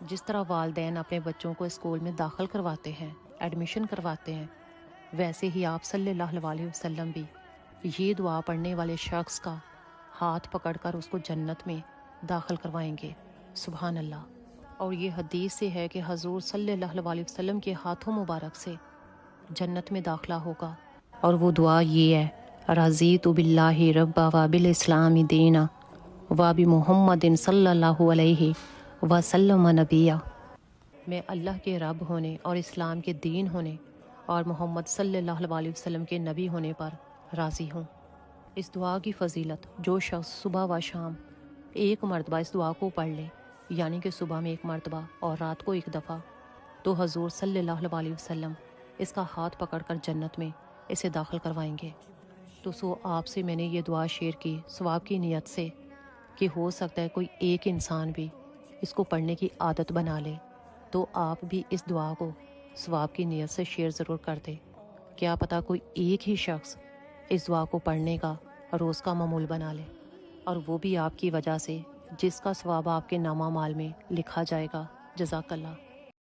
جس طرح والدین اپنے بچوں کو اسکول میں داخل کرواتے ہیں، ایڈمیشن کرواتے ہیں، ویسے ہی آپ صلی اللہ علیہ وسلم بھی یہ دعا پڑھنے والے شخص کا ہاتھ پکڑ کر اس کو جنت میں داخل کروائیں گے۔ سبحان اللہ۔ اور یہ حدیث سے ہے کہ حضور صلی اللہ علیہ وسلم کے ہاتھوں مبارک سے جنت میں داخلہ ہوگا، اور وہ دعا یہ ہے: رضیت باللہ ربا وبالاسلام دینا وبمحمد صلی اللہ علیہ وسلم نبیہ۔ میں اللہ کے رب ہونے اور اسلام کے دین ہونے اور محمد صلی اللہ علیہ وسلم کے نبی ہونے پر راضی ہوں۔ اس دعا کی فضیلت: جو شخص صبح و شام ایک مرتبہ اس دعا کو پڑھ لے، یعنی کہ صبح میں ایک مرتبہ اور رات کو ایک دفعہ، تو حضور صلی اللہ علیہ وسلم اس کا ہاتھ پکڑ کر جنت میں اسے داخل کروائیں گے۔ تو آپ سے میں نے یہ دعا شیئر کی ثواب کی نیت سے کہ ہو سکتا ہے کوئی ایک انسان بھی اس کو پڑھنے کی عادت بنا لے، تو آپ بھی اس دعا کو ثواب کی نیت سے شیئر ضرور کر دیں۔ کیا پتہ کوئی ایک ہی شخص اس دعا کو پڑھنے کا روز کا معمول بنا لے، اور وہ بھی آپ کی وجہ سے، جس کا ثواب آپ کے نامہ مال میں لکھا جائے گا۔ جزاک اللہ۔